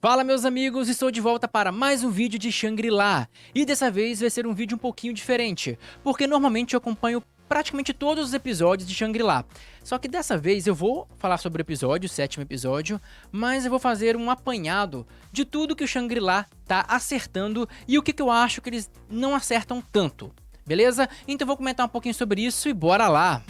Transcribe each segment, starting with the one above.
Fala meus amigos, estou de volta para mais um vídeo de Shangri-La. E dessa vez vai ser um vídeo um pouquinho diferente, porque normalmente eu acompanho praticamente todos os episódios de Shangri-La. Só que dessa vez eu vou falar sobre o episódio, o sétimo episódio, mas eu vou fazer um apanhado de tudo que o Shangri-La tá acertando e o que eu acho que eles não acertam tanto. Beleza? Então eu vou comentar um pouquinho sobre isso e bora lá!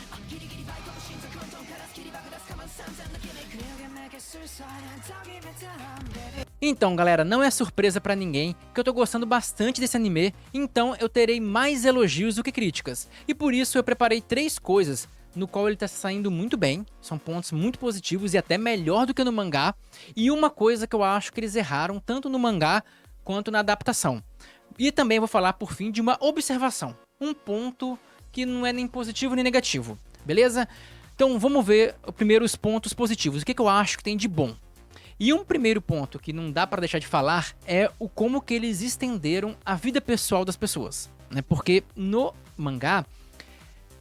Então galera, não é surpresa pra ninguém que eu tô gostando bastante desse anime, então eu terei mais elogios do que críticas. E por isso eu preparei 3 coisas no qual ele tá saindo muito bem, são pontos muito positivos e até melhor do que no mangá, e uma coisa que eu acho que eles erraram tanto no mangá quanto na adaptação. E também vou falar por fim de uma observação, um ponto que não é nem positivo nem negativo, beleza? Então vamos ver primeiro os pontos positivos, o que eu acho que tem de bom. E um primeiro ponto que não dá pra deixar de falar é o como que eles estenderam a vida pessoal das pessoas, né? Porque no mangá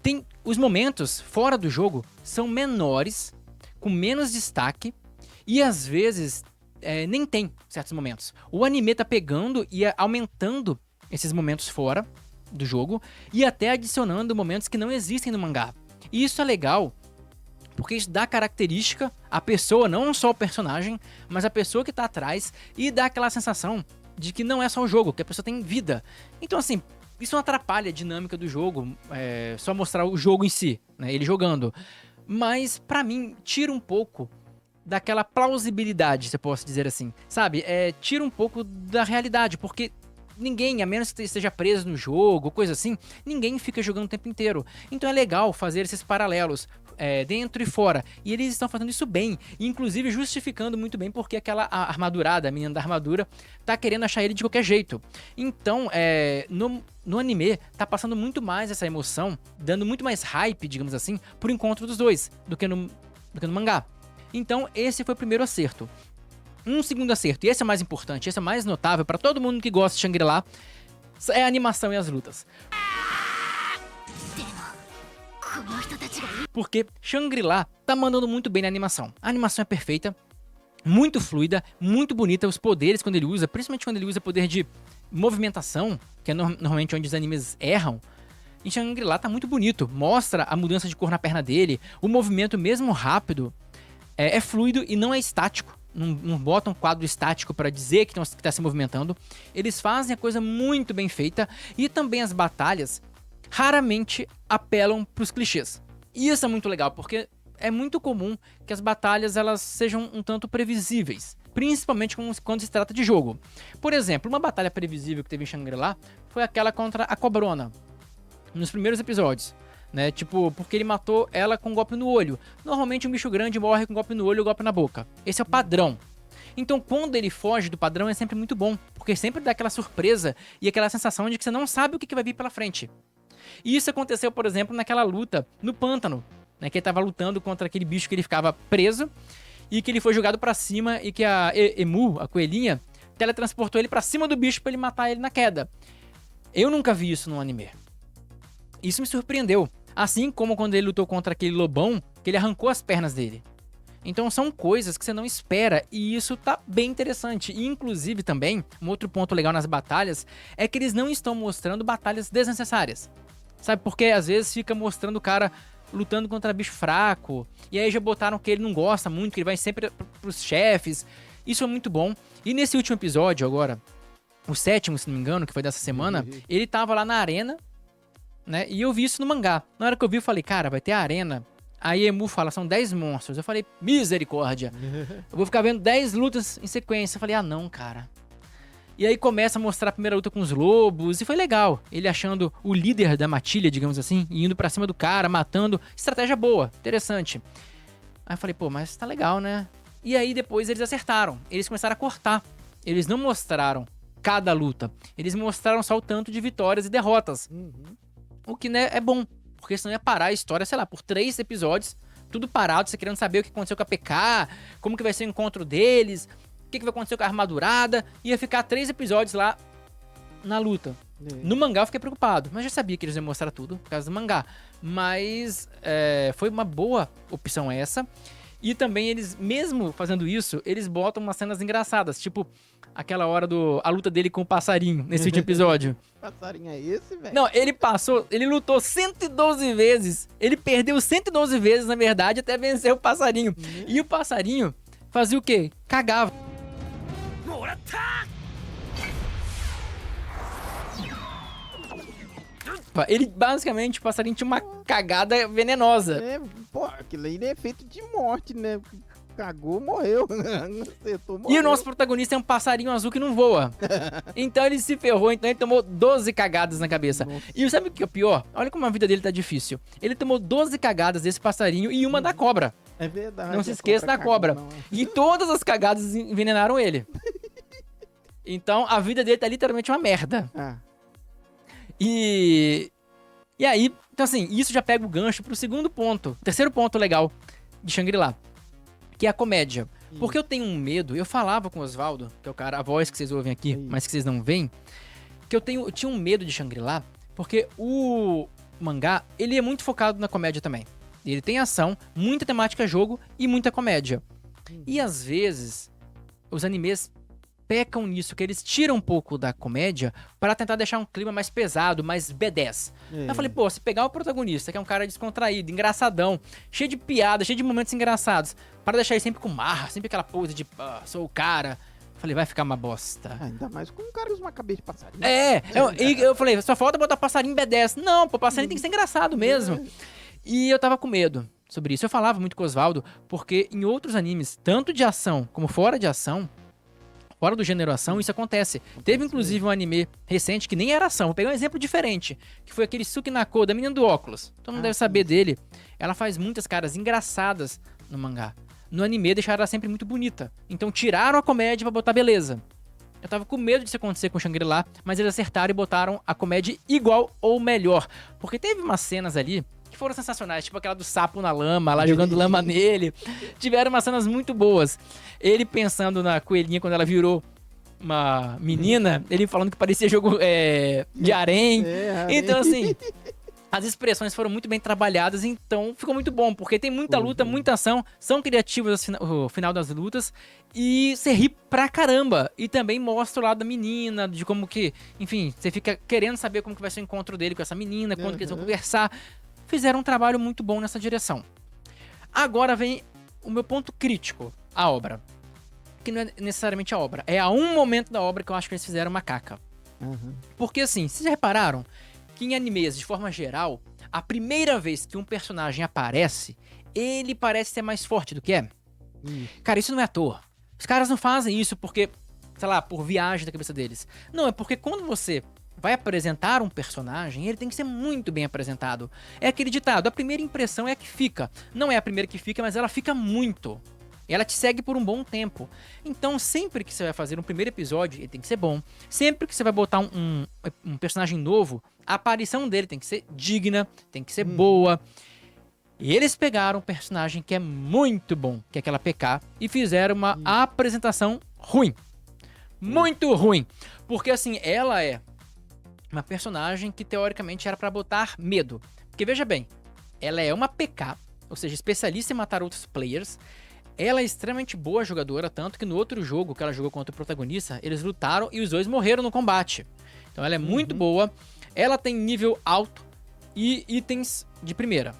tem os momentos fora do jogo são menores, com menos destaque e às vezes nem tem certos momentos. O anime tá pegando e aumentando esses momentos fora do jogo e até adicionando momentos que não existem no mangá. E isso é legal, porque isso dá característica à pessoa, não só o personagem, mas a pessoa que tá atrás, e dá aquela sensação de que não é só o jogo, que a pessoa tem vida. Então assim, isso não atrapalha a dinâmica do jogo, só mostrar o jogo em si, né, ele jogando. Mas pra mim, tira um pouco daquela plausibilidade, se eu posso dizer assim, sabe? Tira um pouco da realidade, porque ninguém, a menos que esteja preso no jogo, coisa assim, ninguém fica jogando o tempo inteiro. Então é legal fazer esses paralelos dentro e fora. E eles estão fazendo isso bem, inclusive justificando muito bem porque aquela armadurada, a menina da armadura, tá querendo achar ele de qualquer jeito. Então, no anime, tá passando muito mais essa emoção, dando muito mais hype, digamos assim, pro encontro dos dois, do que no mangá. Então, esse foi o primeiro acerto. Um segundo acerto, e esse é o mais importante, esse é o mais notável pra todo mundo que gosta de Shangri-La, é a animação e as lutas. Porque Shangri-La tá mandando muito bem na animação. A animação é perfeita, muito fluida, muito bonita. Os poderes quando ele usa, principalmente quando ele usa poder de movimentação, que é normalmente onde os animes erram, em Shangri-La tá muito bonito. Mostra a mudança de cor na perna dele, o movimento mesmo rápido é fluido e não é estático. Não botam um quadro estático para dizer que tá se movimentando. Eles fazem a coisa muito bem feita e também as batalhas raramente apelam pros clichês. E isso é muito legal, porque é muito comum que as batalhas elas sejam um tanto previsíveis, principalmente quando se trata de jogo. Por exemplo, uma batalha previsível que teve em Shangri-La foi aquela contra a Cobrona, nos primeiros episódios. Né, tipo, porque ele matou ela com um golpe no olho. Normalmente um bicho grande morre com um golpe no olho e um golpe na boca. Esse é o padrão. Então quando ele foge do padrão é sempre muito bom, porque sempre dá aquela surpresa e aquela sensação de que você não sabe o que vai vir pela frente. E isso aconteceu, por exemplo, naquela luta no pântano, né, que ele tava lutando contra aquele bicho que ele ficava preso e que ele foi jogado pra cima e que a Emu, a coelhinha, teletransportou ele pra cima do bicho pra ele matar ele na queda. Eu nunca vi isso no anime. Isso me surpreendeu. Assim como quando ele lutou contra aquele lobão, que ele arrancou as pernas dele. Então são coisas que você não espera e isso tá bem interessante. E inclusive também, um outro ponto legal nas batalhas é que eles não estão mostrando batalhas desnecessárias. Sabe, porque às vezes fica mostrando o cara lutando contra bicho fraco, e aí já botaram que ele não gosta muito, que ele vai sempre pros chefes. Isso é muito bom. E nesse último episódio agora, o sétimo, se não me engano, que foi dessa semana, ele tava lá na arena, né? E eu vi isso no mangá. Na hora que eu vi, eu falei, cara, vai ter a arena. Aí Emu fala, são 10 monstros. Eu falei, misericórdia. Eu vou ficar vendo 10 lutas em sequência. Eu falei, ah não, cara. E aí começa a mostrar a primeira luta com os lobos. E foi legal. Ele achando o líder da matilha, digamos assim, e indo pra cima do cara, matando. Estratégia boa, interessante. Aí eu falei, pô, mas tá legal, né? E aí depois eles acertaram. Eles começaram a cortar. Eles não mostraram cada luta. Eles mostraram só o tanto de vitórias e derrotas. O que, né, é bom, porque senão ia parar a história, sei lá, por 3 episódios, tudo parado, você querendo saber o que aconteceu com a PK, como que vai ser o encontro deles, o que vai acontecer com a armadurada, ia ficar 3 episódios lá na luta. No mangá eu fiquei preocupado, mas já sabia que eles iam mostrar tudo por causa do mangá. Mas foi uma boa opção essa. E também eles, mesmo fazendo isso, eles botam umas cenas engraçadas, tipo aquela hora a luta dele com o passarinho, nesse último episódio. Passarinho é esse, velho? Não, ele lutou 112 vezes, ele perdeu 112 vezes, na verdade, até vencer o passarinho. E o passarinho fazia o quê? Cagava. Ele, basicamente, o passarinho tinha uma cagada venenosa. É, pô, aquilo aí é feito de morte, né? Cagou, morreu. Acertou, morreu. E o nosso protagonista é um passarinho azul que não voa. Então ele se ferrou, então ele tomou 12 cagadas na cabeça. Nossa. E sabe o que é o pior? Olha como a vida dele tá difícil. Ele tomou 12 cagadas desse passarinho e uma da cobra. É verdade. Não se esqueça da cobra. Cagou, não, é. E todas as cagadas envenenaram ele. Então a vida dele tá literalmente uma merda. Ah, E aí, então assim, isso já pega o gancho pro segundo ponto. Terceiro ponto legal de Shangri-La, que é a comédia. Porque eu tenho um medo, eu falava com o Oswaldo, que é o cara, a voz que vocês ouvem aqui, Isso. mas que vocês não veem, que eu tinha um medo de Shangri-La, porque o mangá, ele é muito focado na comédia também. Ele tem ação, muita temática jogo e muita comédia. E às vezes, os animes pecam nisso, que eles tiram um pouco da comédia para tentar deixar um clima mais pesado, mais B10. é. Eu falei, pô, se pegar o protagonista, que é um cara descontraído, engraçadão, cheio de piada, cheio de momentos engraçados, para deixar ele sempre com marra, sempre aquela pose de, sou o cara. Eu falei, vai ficar uma bosta. Ainda mais com um cara que usa uma cabeça de passarinho. Eu falei, só falta botar passarinho B10. Não, pô, passarinho tem que ser engraçado mesmo. E eu tava com medo sobre isso. Eu falava muito com o Oswaldo, porque em outros animes, tanto de ação como fora de ação, fora do gênero ação, isso acontece. Teve inclusive um anime recente que nem era ação. Vou pegar um exemplo diferente, que foi aquele Sukinako, da menina do óculos. Todo mundo deve saber dele. Ela faz muitas caras engraçadas no mangá. No anime deixaram ela sempre muito bonita. Então tiraram a comédia pra botar beleza. Eu tava com medo disso acontecer com Shangri-La, mas eles acertaram e botaram a comédia igual ou melhor. Porque teve umas cenas ali que foram sensacionais, tipo aquela do sapo na lama, lá jogando lama nele. Tiveram umas cenas muito boas. Ele pensando na coelhinha quando ela virou uma menina, ele falando que parecia jogo de harém. Então, assim, as expressões foram muito bem trabalhadas, então ficou muito bom, porque tem muita luta, muita ação, são criativas o final das lutas, e você ri pra caramba. E também mostra o lado da menina, de como que, enfim, você fica querendo saber como que vai ser o encontro dele com essa menina, quando que eles vão conversar. Fizeram um trabalho muito bom nessa direção. Agora vem o meu ponto crítico, a obra. Que não é necessariamente a obra, é a um momento da obra que eu acho que eles fizeram uma caca. Uhum. Porque assim, vocês já repararam que em animes, de forma geral, a primeira vez que um personagem aparece, ele parece ser mais forte do que é? Cara, isso não é à toa. Os caras não fazem isso porque, sei lá, por viagem da cabeça deles. Não, é porque quando você vai apresentar um personagem, ele tem que ser muito bem apresentado. É aquele ditado, a primeira impressão é a que fica. Não é a primeira que fica, mas ela fica muito. Ela te segue por um bom tempo. Então, sempre que você vai fazer um primeiro episódio, ele tem que ser bom. Sempre que você vai botar um personagem novo, a aparição dele tem que ser digna, tem que ser boa. E eles pegaram um personagem que é muito bom, que é aquela PK, e fizeram uma apresentação ruim. Muito ruim. Porque, assim, ela é uma personagem que, teoricamente, era pra botar medo. Porque, veja bem, ela é uma PK, ou seja, especialista em matar outros players. Ela é extremamente boa jogadora, tanto que no outro jogo que ela jogou contra o protagonista, eles lutaram e os dois morreram no combate. Então ela é muito boa, ela tem nível alto e itens de primeira.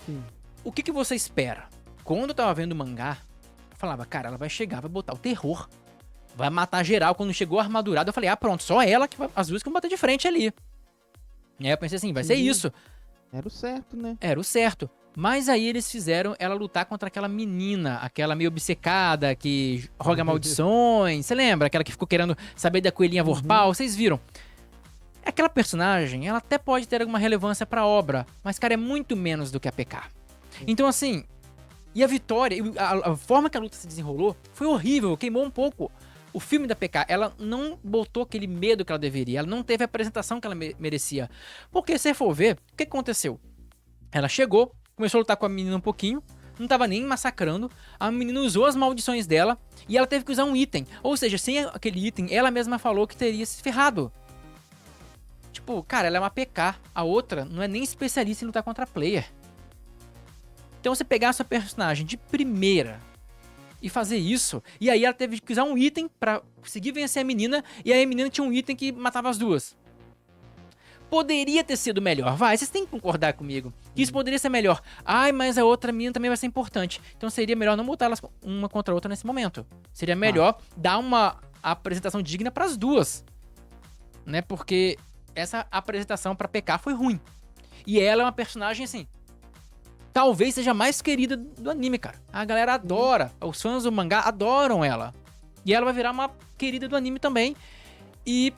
Sim. O que você espera? Quando eu tava vendo o mangá, eu falava, cara, ela vai chegar, vai botar o terror, vai matar geral. Quando chegou armadurada, eu falei, pronto, só ela, as duas que vão bater de frente ali. E aí eu pensei assim, vai ser isso. Era o certo, né? Era o certo. Mas aí eles fizeram ela lutar contra aquela menina, aquela meio obcecada, que roga maldições. Você lembra? Aquela que ficou querendo saber da coelhinha Vorpal. Vocês viram? Aquela personagem, ela até pode ter alguma relevância pra obra, mas, cara, é muito menos do que a PK. Então, assim, e a vitória, a forma que a luta se desenrolou foi horrível, queimou um pouco o filme da PK. Ela não botou aquele medo que ela deveria, ela não teve a apresentação que ela merecia. Porque, se você for ver, o que aconteceu? Ela chegou, começou a lutar com a menina um pouquinho, não tava nem massacrando, a menina usou as maldições dela e ela teve que usar um item. Ou seja, sem aquele item, ela mesma falou que teria se ferrado. Tipo, cara, ela é uma PK, a outra não é nem especialista em lutar contra player. Então você pegar a sua personagem de primeira e fazer isso, e aí ela teve que usar um item pra conseguir vencer a menina, e aí a menina tinha um item que matava as duas. Poderia ter sido melhor, vai, vocês têm que concordar comigo. Isso poderia ser melhor. Ai, mas a outra menina também vai ser importante. Então seria melhor não botar elas uma contra a outra nesse momento. Seria melhor dar uma apresentação digna pras duas. Né, porque essa apresentação pra PK foi ruim. E ela é uma personagem, assim, talvez seja a mais querida do anime, cara. A galera adora, os fãs do mangá adoram ela. E ela vai virar uma querida do anime também. E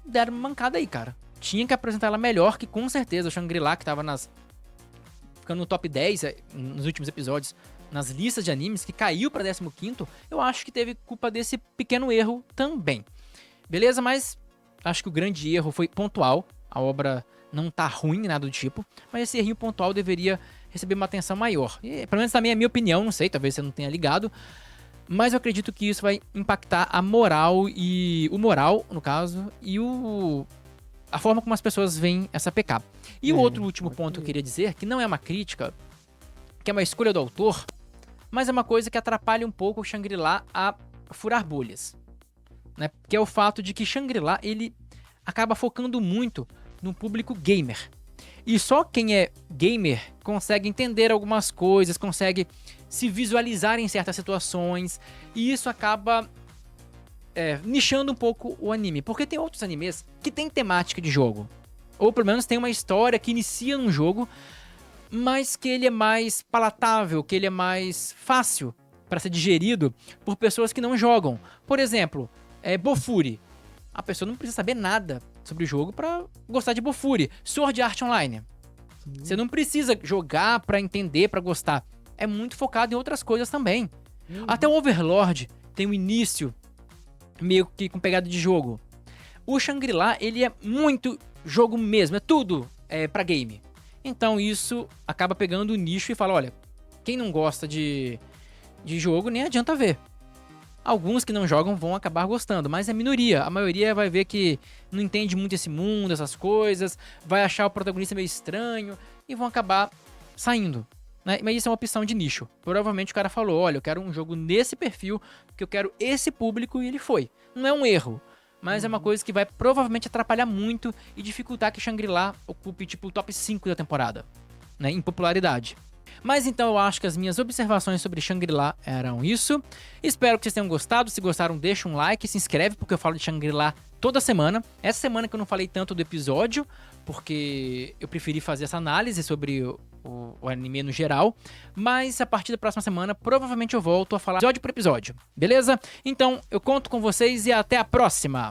deram uma mancada aí, cara. Tinha que apresentar ela melhor, que com certeza o Shangri-La, que tava ficando no top 10 nos últimos episódios, nas listas de animes, que caiu pra 15º, eu acho que teve culpa desse pequeno erro também. Beleza? Mas acho que o grande erro foi pontual. A obra não tá ruim, nada do tipo. Mas esse errinho pontual deveria receber uma atenção maior. E, pelo menos também é a minha opinião, não sei, talvez você não tenha ligado. Mas eu acredito que isso vai impactar a moral, no caso, e a forma como as pessoas veem essa PK. E o outro último ponto que eu queria dizer, que não é uma crítica, que é uma escolha do autor, mas é uma coisa que atrapalha um pouco o Shangri-La a furar bolhas. Né? Que é o fato de que Shangri-La, ele acaba focando muito no público gamer. E só quem é gamer consegue entender algumas coisas, consegue se visualizar em certas situações, e isso acaba nichando um pouco o anime. Porque tem outros animes que tem temática de jogo, ou pelo menos tem uma história que inicia num jogo, mas que ele é mais palatável, que ele é mais fácil para ser digerido por pessoas que não jogam. Por exemplo, Bofuri. A pessoa não precisa saber nada sobre o jogo pra gostar de Bofuri. Sword Art Online. Você não precisa jogar pra entender, pra gostar. É muito focado em outras coisas também. Até o Overlord tem um início meio que com pegada de jogo. O Shangri-La, ele é muito jogo mesmo, é tudo pra game. Então isso acaba pegando o nicho e fala, olha, quem não gosta de jogo nem adianta ver. Alguns que não jogam vão acabar gostando, mas é minoria. A maioria vai ver que não entende muito esse mundo, essas coisas, vai achar o protagonista meio estranho e vão acabar saindo. Né? Mas isso é uma opção de nicho. Provavelmente o cara falou, olha, eu quero um jogo nesse perfil, porque eu quero esse público, e ele foi. Não é um erro, mas é uma coisa que vai provavelmente atrapalhar muito e dificultar que Shangri-La ocupe tipo o top 5 da temporada, né, em popularidade. Mas então eu acho que as minhas observações sobre Shangri-La eram isso. Espero que vocês tenham gostado. Se gostaram, deixa um like, se inscreve, porque eu falo de Shangri-La toda semana. Essa semana que eu não falei tanto do episódio, porque eu preferi fazer essa análise sobre o anime no geral. Mas a partir da próxima semana, provavelmente eu volto a falar episódio por episódio. Beleza? Então eu conto com vocês e até a próxima!